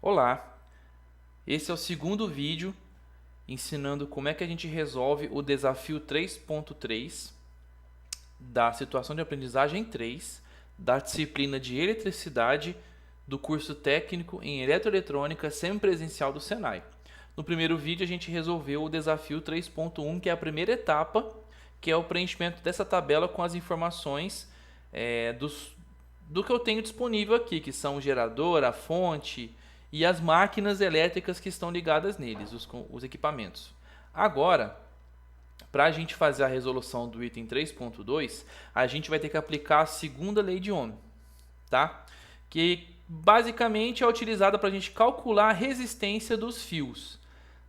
Olá, esse é o segundo vídeo ensinando como é que a gente resolve o desafio 3.3 da situação de aprendizagem 3 da disciplina de eletricidade do curso técnico em eletroeletrônica semipresencial do Senai. No primeiro vídeo a gente resolveu o desafio 3.1, que é a primeira etapa, que é o preenchimento dessa tabela com as informações do que eu tenho disponível aqui, que são o gerador, a fonte e as máquinas elétricas que estão ligadas neles, os equipamentos. Agora, para a gente fazer a resolução do item 3.2, a gente vai ter que aplicar a segunda lei de Ohm, tá? Que basicamente é utilizada para a gente calcular a resistência dos fios,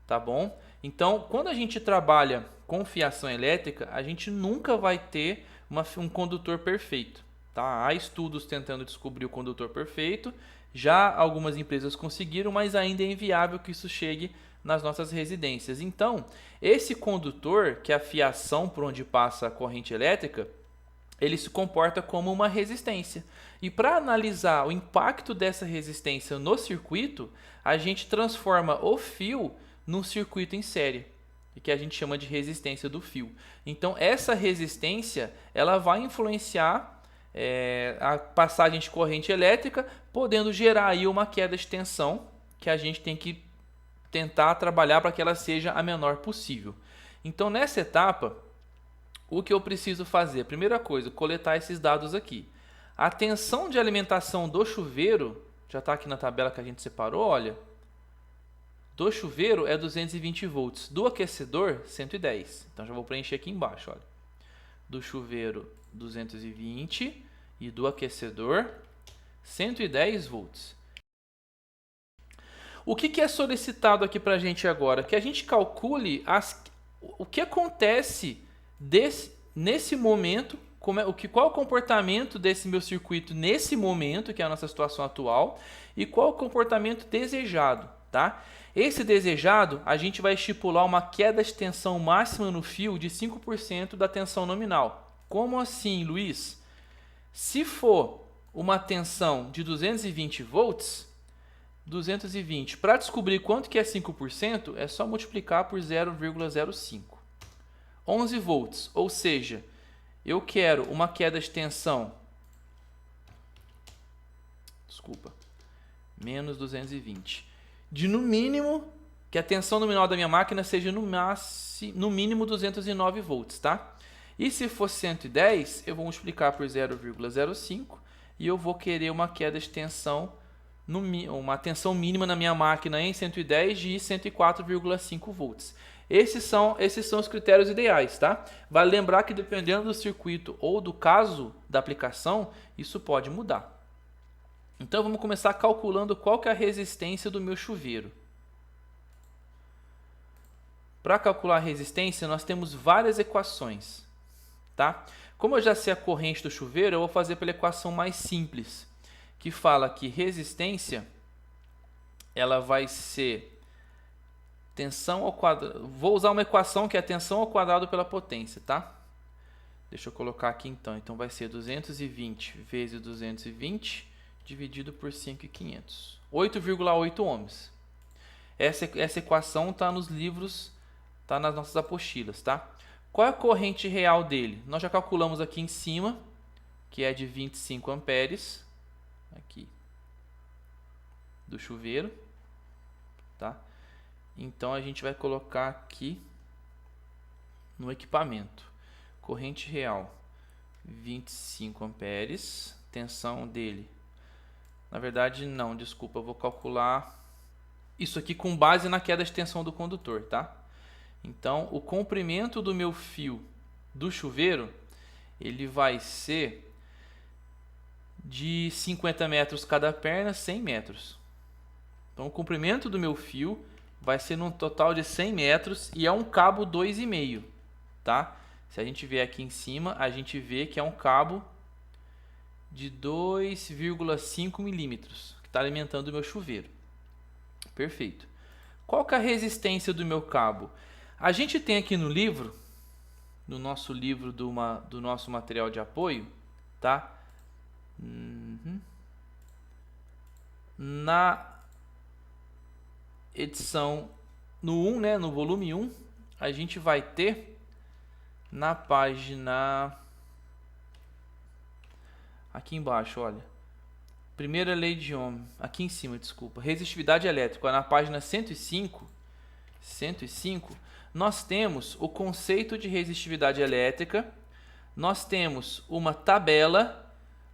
tá bom? Então, quando a gente trabalha com fiação elétrica, a gente nunca vai ter um condutor perfeito. Tá? Há estudos tentando descobrir o condutor perfeito, já algumas empresas conseguiram, mas ainda é inviável que isso chegue nas nossas residências. Então, esse condutor, que é a fiação por onde passa a corrente elétrica, ele se comporta como uma resistência. E para analisar o impacto dessa resistência no circuito, a gente transforma o fio num circuito em série, que a gente chama de resistência do fio. Então, essa resistência ela vai influenciar a passagem de corrente elétrica, podendo gerar aí uma queda de tensão que a gente tem que tentar trabalhar para que ela seja a menor possível. Então, nessa etapa, o que eu preciso fazer? Primeira coisa, coletar esses dados aqui. A tensão de alimentação do chuveiro, já está aqui na tabela que a gente separou, olha. Do chuveiro é 220 volts, do aquecedor 110. Então já vou preencher aqui embaixo, olha. Do chuveiro 220 e do aquecedor 110 volts. O que é solicitado aqui para a gente agora? Que a gente calcule o que acontece nesse momento, qual é o comportamento desse meu circuito nesse momento, que é a nossa situação atual, e qual é o comportamento desejado, tá? Esse desejado, a gente vai estipular uma queda de tensão máxima no fio de 5% da tensão nominal. Como assim, Luiz? Se for uma tensão de 220 volts, 220, para descobrir quanto que é 5%, é só multiplicar por 0,05. 11 volts, ou seja, eu quero uma queda de tensão, menos 220, de no mínimo, que a tensão nominal da minha máquina seja no mínimo 209 volts, tá? E se for 110, eu vou multiplicar por 0,05 e eu vou querer uma queda de tensão, uma tensão mínima na minha máquina em 110 de 104,5 volts. Esses são os critérios ideais, tá? Vale lembrar que dependendo do circuito ou do caso da aplicação, isso pode mudar. Então vamos começar calculando qual que é a resistência do meu chuveiro. Para calcular a resistência, nós temos várias equações, tá? Como eu já sei a corrente do chuveiro, eu vou fazer pela equação mais simples, que fala que resistência ela vai ser tensão ao quadrado. Vou usar uma equação que é tensão ao quadrado pela potência, tá? Deixa eu colocar aqui então. Então vai ser 220 vezes 220 dividido por 5.500. 8,8 ohms. Essa equação está nos livros, está nas nossas apostilas, tá? Qual é a corrente real dele? Nós já calculamos aqui em cima, que é de 25 amperes, aqui, do chuveiro, tá? Então a gente vai colocar aqui no equipamento. Corrente real, 25 amperes, tensão dele. Na verdade, não, desculpa, eu vou calcular isso aqui com base na queda de tensão do condutor, tá? Então, o comprimento do meu fio do chuveiro, ele vai ser de 50 metros cada perna, 100 metros. Então, o comprimento do meu fio vai ser num total de 100 metros e é um cabo 2,5, tá? Se a gente vier aqui em cima, a gente vê que é um cabo de 2,5 milímetros, que está alimentando o meu chuveiro. Perfeito. Qual que é a resistência do meu cabo? A gente tem aqui no livro, no nosso livro do nosso material de apoio, tá? edição no 1, né, no volume 1, a gente vai ter na página aqui embaixo, olha. Primeira lei de Ohm, aqui em cima, desculpa. Resistividade elétrica, na página 105, nós temos o conceito de resistividade elétrica. Nós temos uma tabela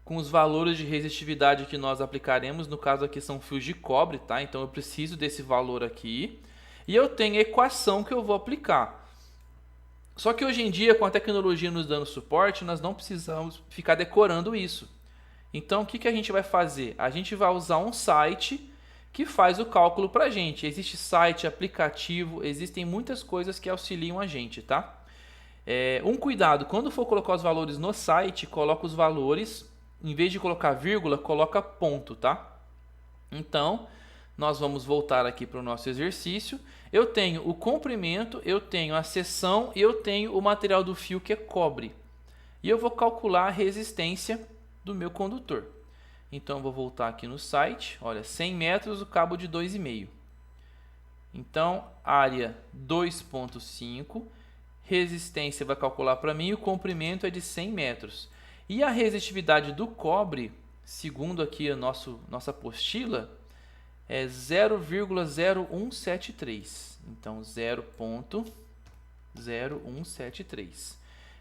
com os valores de resistividade que nós aplicaremos. No caso aqui são fios de cobre, tá? Então eu preciso desse valor aqui. E eu tenho a equação que eu vou aplicar. Só que hoje em dia, com a tecnologia nos dando suporte, nós não precisamos ficar decorando isso. Então o que a gente vai fazer? A gente vai usar um site que faz o cálculo para a gente. Existe site, aplicativo, existem muitas coisas que auxiliam a gente, tá? Um cuidado, quando for colocar os valores no site, coloca os valores, em vez de colocar vírgula, coloca ponto, tá? Então, nós vamos voltar aqui para o nosso exercício. Eu tenho o comprimento, eu tenho a seção e eu tenho o material do fio que é cobre. E eu vou calcular a resistência do meu condutor. Então, eu vou voltar aqui no site. Olha, 100 metros, o cabo de 2,5. Então, área 2,5. Resistência vai calcular para mim, o comprimento é de 100 metros. E a resistividade do cobre, segundo aqui a nossa apostila, é 0,0173. Então, 0,0173.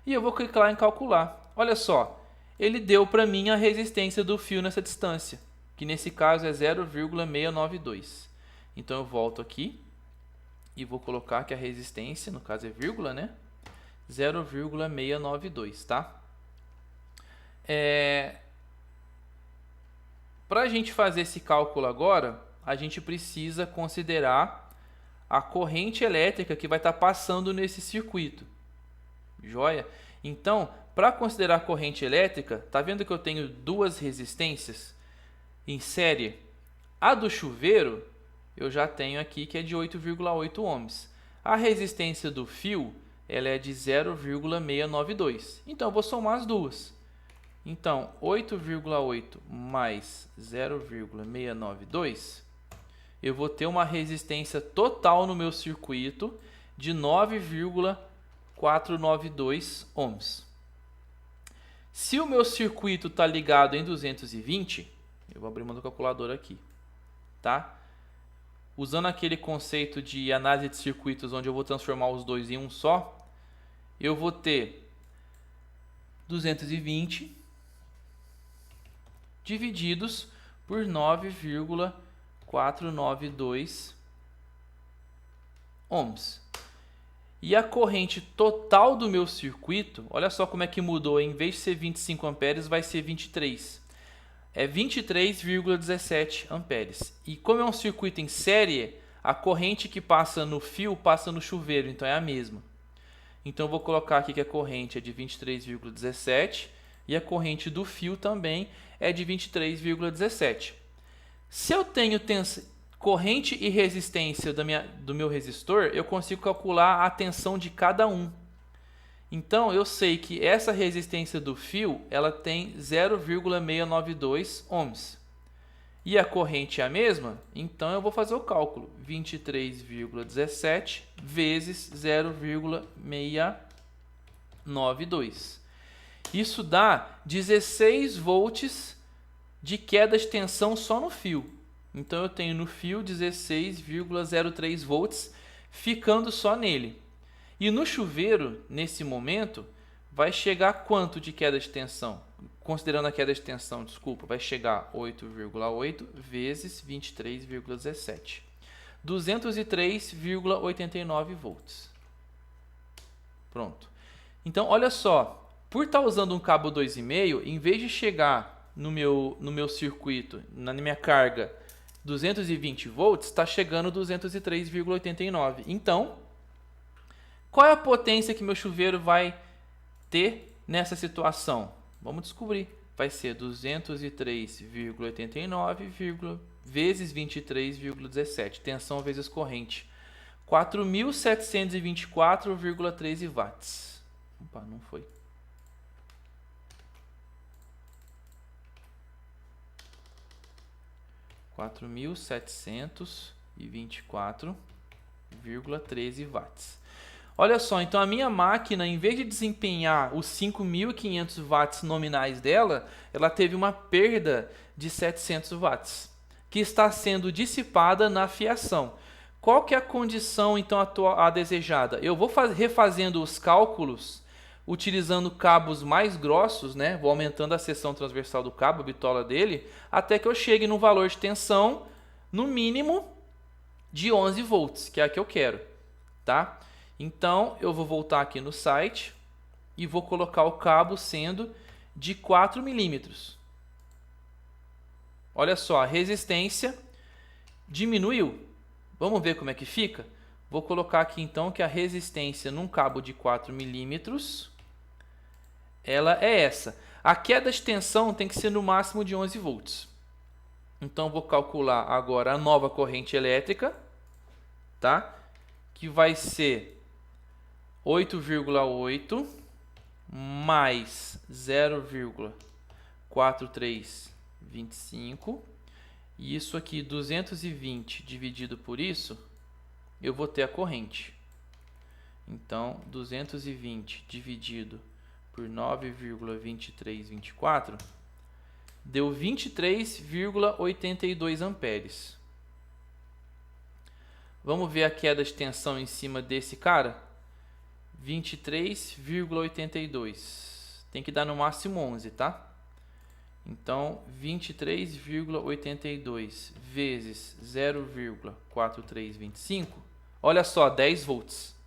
E eu vou clicar lá em calcular. Olha só, ele deu para mim a resistência do fio nessa distância, que nesse caso é 0,692. Então, eu volto aqui e vou colocar que a resistência, no caso é vírgula, né? 0,692, tá? Para a gente fazer esse cálculo agora, a gente precisa considerar a corrente elétrica que vai estar passando nesse circuito. Joia? Então, para considerar a corrente elétrica, tá vendo que eu tenho duas resistências em série? A do chuveiro, eu já tenho aqui que é de 8,8 ohms. A resistência do fio, ela é de 0,692. Então, eu vou somar as duas. Então, 8,8 mais 0,692, eu vou ter uma resistência total no meu circuito de 9,492 ohms. Se o meu circuito está ligado em 220, eu vou abrir uma calculadora aqui, tá? Usando aquele conceito de análise de circuitos, onde eu vou transformar os dois em um só, eu vou ter 220 divididos por 9,492 ohms. E a corrente total do meu circuito, olha só como é que mudou, em vez de ser 25 amperes, vai ser 23. É 23,17 amperes. E como é um circuito em série, a corrente que passa no fio passa no chuveiro, então é a mesma. Então eu vou colocar aqui que a corrente é de 23,17 e a corrente do fio também é de 23,17. Se eu tenho corrente e resistência do meu resistor, eu consigo calcular a tensão de cada um. Então eu sei que essa resistência do fio, ela tem 0,692 ohms. E a corrente é a mesma? Então eu vou fazer o cálculo. 23,17 vezes 0,692. Isso dá 16 volts de queda de tensão só no fio. Então eu tenho no fio 16,03 volts ficando só nele. E no chuveiro, nesse momento, vai chegar quanto de queda de tensão? Considerando a queda de tensão, desculpa, vai chegar 8,8 vezes 23,17. 203,89 volts. Pronto. Então, olha só, por estar usando um cabo 2,5, em vez de chegar no meu circuito, na minha carga, 220 volts, está chegando 203,89. Então, qual é a potência que meu chuveiro vai ter nessa situação? Vamos descobrir. Vai ser 203,89 vezes 23,17. Tensão vezes corrente. 4.724,13 watts. Opa, não foi. 24,13 watts. Olha só, então a minha máquina, em vez de desempenhar os 5.500 watts nominais dela, ela teve uma perda de 700 watts, que está sendo dissipada na fiação. Qual que é a condição, então, a desejada? Eu vou refazendo os cálculos, utilizando cabos mais grossos, né? Vou aumentando a seção transversal do cabo, a bitola dele, até que eu chegue no valor de tensão, no mínimo, de 11 volts, que é a que eu quero, tá? Então, eu vou voltar aqui no site e vou colocar o cabo sendo de 4 milímetros. Olha só, a resistência diminuiu. Vamos ver como é que fica? Vou colocar aqui então que a resistência num cabo de 4 milímetros, ela é essa. A queda de tensão tem que ser no máximo de 11 volts. Então, vou calcular agora a nova corrente elétrica, tá? Que vai ser 8,8 mais 0,4325. E isso aqui, 220 dividido por isso, eu vou ter a corrente. Então, 220 dividido por 9,2324 deu 23,82 amperes. Vamos ver a queda de tensão em cima desse cara? 23,82. Tem que dar no máximo 11, tá? Então, 23,82 vezes 0,4325, olha só, 10 volts.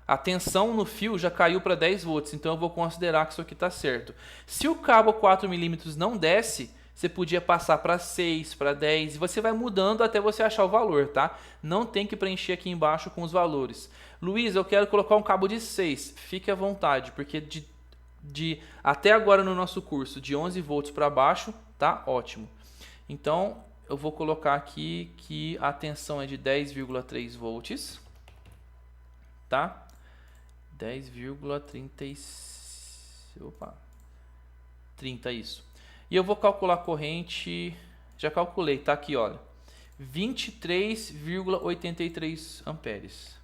A tensão no fio já caiu para 10 volts, então eu vou considerar que isso aqui está certo. Se o cabo 4 milímetros não desce, você podia passar para 6, para 10, e você vai mudando até você achar o valor, tá? Não tem que preencher aqui embaixo com os valores. Luiz, eu quero colocar um cabo de 6. Fique à vontade, porque até agora no nosso curso, de 11 volts para baixo, tá ótimo. Então, eu vou colocar aqui que a tensão é de 10,3 volts, tá? 30 isso. E eu vou calcular a corrente, já calculei, tá aqui, olha. 23,83 amperes.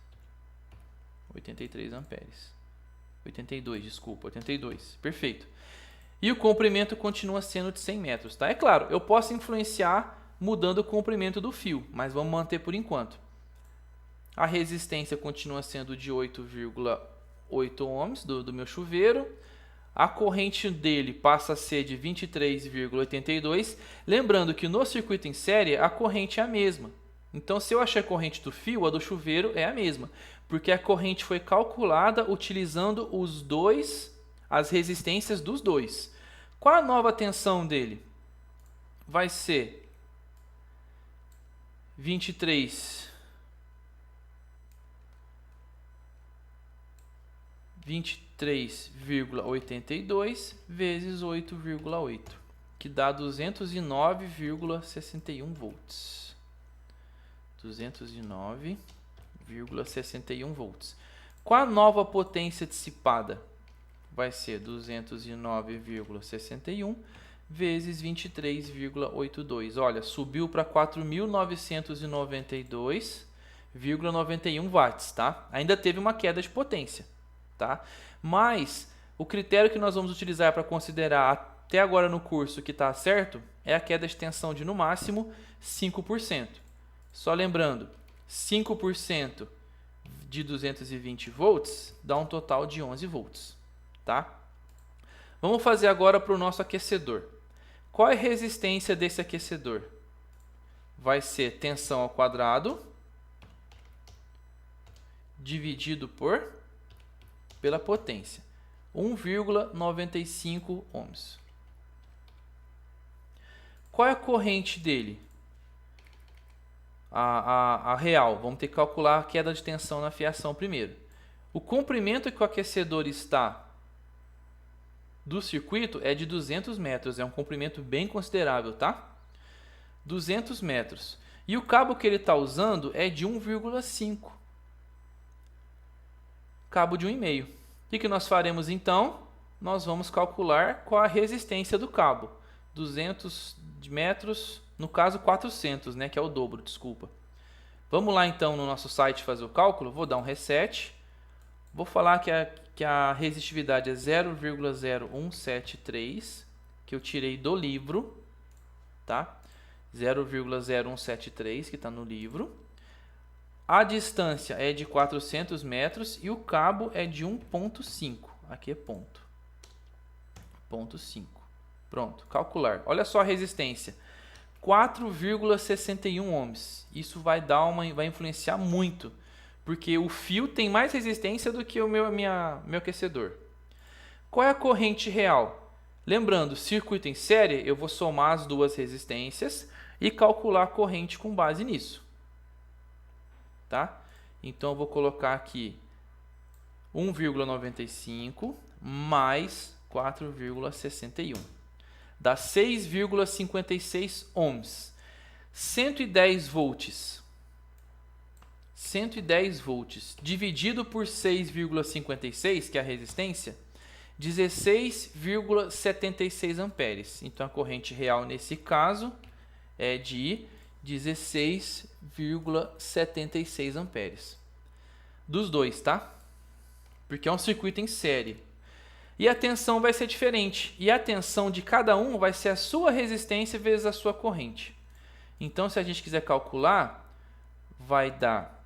83 amperes. 82, desculpa, 82. Perfeito. E o comprimento continua sendo de 100 metros, tá? É claro, eu posso influenciar mudando o comprimento do fio, mas vamos manter por enquanto. A resistência continua sendo de 8,8 ohms do meu chuveiro. A corrente dele passa a ser de 23,82. Lembrando que no circuito em série a corrente é a mesma. Então, se eu achar a corrente do fio, a do chuveiro é a mesma, porque a corrente foi calculada utilizando as resistências dos dois. Qual a nova tensão dele? Vai ser 23,82 vezes 8,8, que dá 209,61 volts. 209,61 volts. Qual a nova potência dissipada? Vai ser 209,61 vezes 23,82. Olha, subiu para 4.992,91 watts, tá? Ainda teve uma queda de potência, tá? Mas o critério que nós vamos utilizar para considerar até agora no curso que está certo é a queda de tensão de no máximo 5%. Só lembrando, 5% de 220 volts dá um total de 11 volts, tá? Vamos fazer agora para o nosso aquecedor. Qual é a resistência desse aquecedor? Vai ser tensão ao quadrado dividido pela potência, 1,95 ohms. Qual é a corrente dele? A real, vamos ter que calcular a queda de tensão na fiação primeiro. O comprimento que o aquecedor está do circuito é de 200 metros, é um comprimento bem considerável, tá? 200 metros. E o cabo que ele está usando é de 1,5. Cabo de 1,5. O que nós faremos então? Nós vamos calcular qual a resistência do cabo. 200 metros, no caso 400, né, que é o dobro, desculpa. Vamos lá então no nosso site fazer o cálculo. Vou dar um reset. Vou falar que a resistividade é 0,0173, que eu tirei do livro, tá? 0,0173, que está no livro. A distância é de 400 metros e o cabo é de 1,5. Aqui é ponto. 0,5. Pronto, calcular. Olha só a resistência. 4,61 ohms. Isso vai influenciar muito, porque o fio tem mais resistência do que o meu aquecedor. Qual é a corrente real? Lembrando, circuito em série, eu vou somar as duas resistências e calcular a corrente com base nisso. Tá? Então eu vou colocar aqui 1,95 mais 4,61. Dá 6,56 ohms. 110 volts. 110 volts dividido por 6,56, que é a resistência, 16,76 amperes. Então a corrente real nesse caso é de 16,76 amperes. Dos dois, tá? Porque é um circuito em série. E a tensão vai ser diferente. E a tensão de cada um vai ser a sua resistência vezes a sua corrente. Então, se a gente quiser calcular, vai dar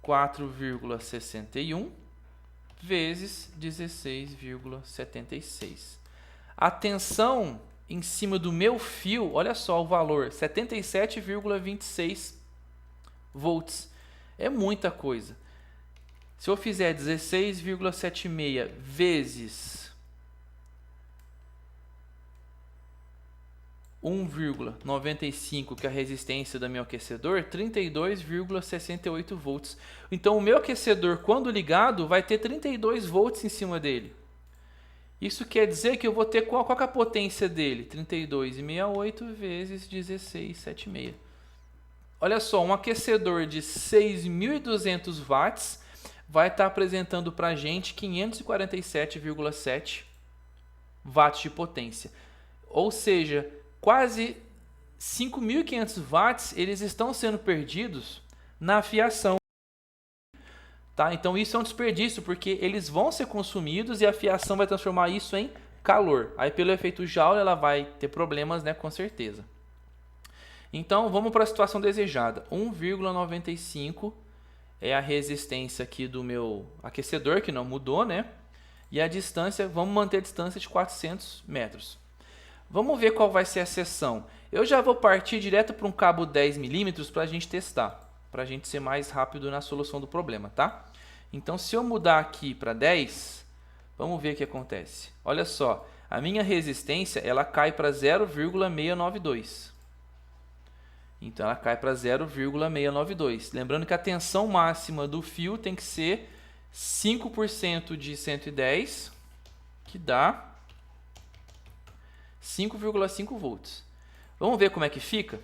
4,61 vezes 16,76. A tensão em cima do meu fio, olha só o valor, 77,26 volts. É muita coisa. Se eu fizer 16,76 vezes 1,95, que é a resistência do meu aquecedor, 32,68 volts. Então o meu aquecedor, quando ligado, vai ter 32 volts em cima dele. Isso quer dizer que eu vou ter qual é a potência dele? 32,68 vezes 16,76. Olha só, um aquecedor de 6.200 watts vai estar apresentando para a gente 547,7 watts de potência. Ou seja, quase 5.500 watts eles estão sendo perdidos na fiação. Tá? Então isso é um desperdício, porque eles vão ser consumidos e a fiação vai transformar isso em calor. Aí pelo efeito Joule ela vai ter problemas, né, com certeza. Então vamos para a situação desejada. 1,95 é a resistência aqui do meu aquecedor, que não mudou, né? E a distância, vamos manter a distância de 400 metros. Vamos ver qual vai ser a seção. Eu já vou partir direto para um cabo 10 milímetros para a gente testar, para a gente ser mais rápido na solução do problema, tá? Então, se eu mudar aqui para 10, vamos ver o que acontece. Olha só, a minha resistência ela cai para 0,692. Então, ela cai para 0,692. Lembrando que a tensão máxima do fio tem que ser 5% de 110, que dá 5,5 volts. Vamos ver como é que fica?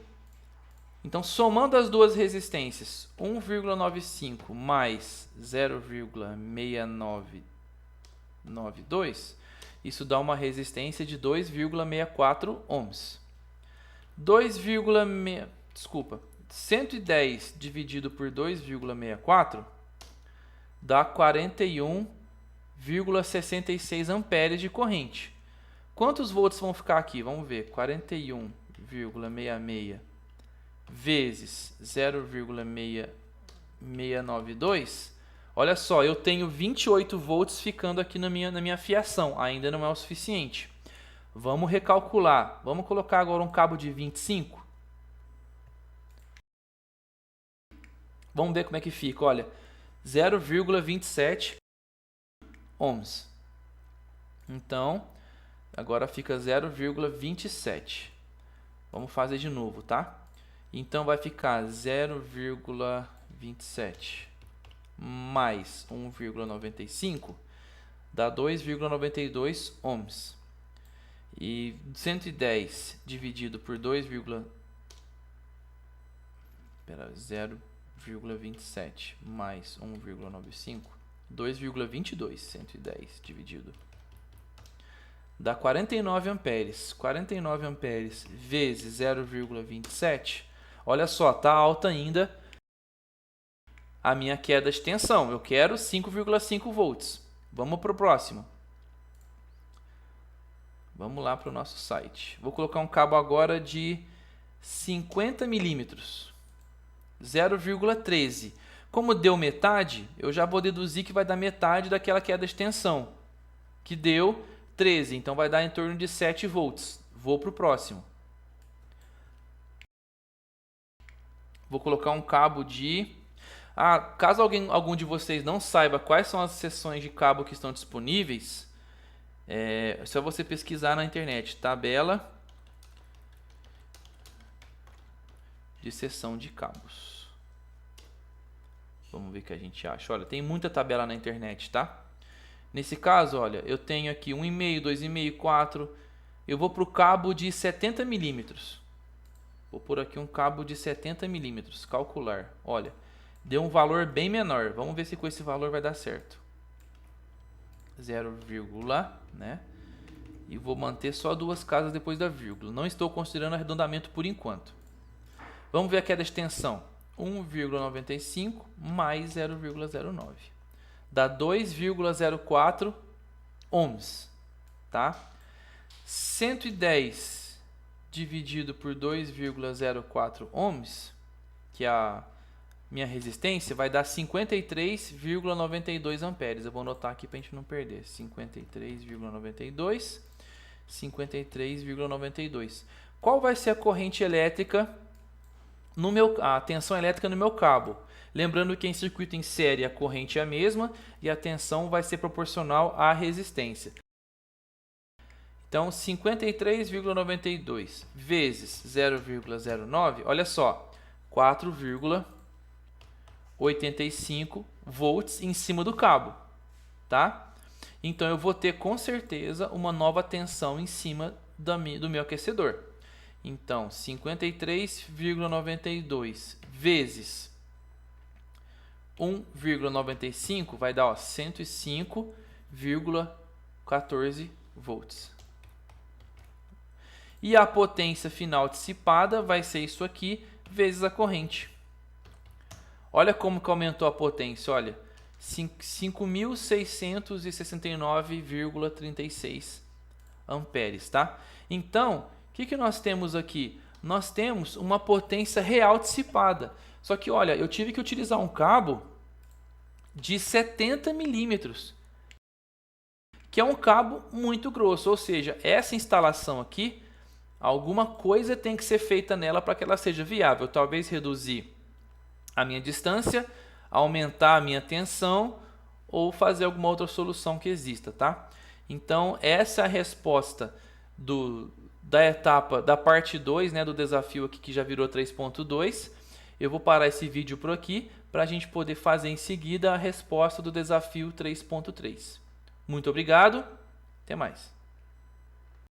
Então, somando as duas resistências, 1,95 mais 0,6992, isso dá uma resistência de 2,64 ohms. 110 dividido por 2,64 dá 41,66 amperes de corrente. Quantos volts vão ficar aqui? Vamos ver. 41,66 vezes 0,6692. Olha só, eu tenho 28 volts ficando aqui na minha fiação. Ainda não é o suficiente. Vamos recalcular. Vamos colocar agora um cabo de 25. Vamos ver como é que fica. Olha, 0,27 ohms. Então, agora fica 0,27. Vamos fazer de novo, tá? Então vai ficar 0,27 mais 1,95 dá 2,92 ohms. E 110 dividido por 0,27 mais 1,95, 2,22, 110 dividido. Dá 49 amperes. 49 amperes vezes 0,27. Olha só, tá alta ainda. a minha queda de tensão. Eu quero 5,5 volts. Vamos para o próximo. Vamos lá para o nosso site. Vou colocar um cabo agora de 50 milímetros. 0,13. Como deu metade, eu já vou deduzir que vai dar metade daquela queda de tensão, que deu 13. Então vai dar em torno de 7 volts. Vou para o próximo. Vou colocar um cabo de... caso algum de vocês não saiba quais são as seções de cabo que estão disponíveis, é só você pesquisar na internet. Tabela de seção de cabos. Vamos ver o que a gente acha. Olha, tem muita tabela na internet, tá? Nesse caso, olha, eu tenho aqui 1,5, 2,5, 4. Eu vou para o cabo de 70 milímetros. Vou pôr aqui um cabo de 70 milímetros. Calcular. Olha, deu um valor bem menor. Vamos ver se com esse valor vai dar certo. 0, né? E vou manter só 2 casas depois da vírgula. Não estou considerando arredondamento por enquanto. Vamos ver a queda de tensão. 1,95 mais 0,09. Dá 2,04 ohms. Tá? 110 dividido por 2,04 ohms, que é a minha resistência, vai dar 53,92 amperes. Eu vou anotar aqui para a gente não perder. 53,92. 53,92. Qual vai ser a corrente elétrica a tensão elétrica no meu cabo? Lembrando que em circuito em série a corrente é a mesma e a tensão vai ser proporcional à resistência. Então, 53,92 vezes 0,09, olha só, 4,85 volts em cima do cabo, tá? Então, eu vou ter com certeza uma nova tensão em cima do meu aquecedor. Então, 53,92 vezes 1,95 vai dar 105,14 volts. E a potência final dissipada vai ser isso aqui, vezes a corrente. Olha como que aumentou a potência, olha. 5.669,36 amperes, tá? Então, o que nós temos aqui? Nós temos uma potência real dissipada. Só que, olha, eu tive que utilizar um cabo de 70 milímetros, que é um cabo muito grosso. Ou seja, essa instalação aqui, alguma coisa tem que ser feita nela para que ela seja viável. Talvez reduzir a minha distância, aumentar a minha tensão ou fazer alguma outra solução que exista, tá? Então, essa é a resposta da etapa da parte 2, né, do desafio aqui que já virou 3.2. Eu vou parar esse vídeo por aqui para a gente poder fazer em seguida a resposta do desafio 3.3. Muito obrigado, até mais.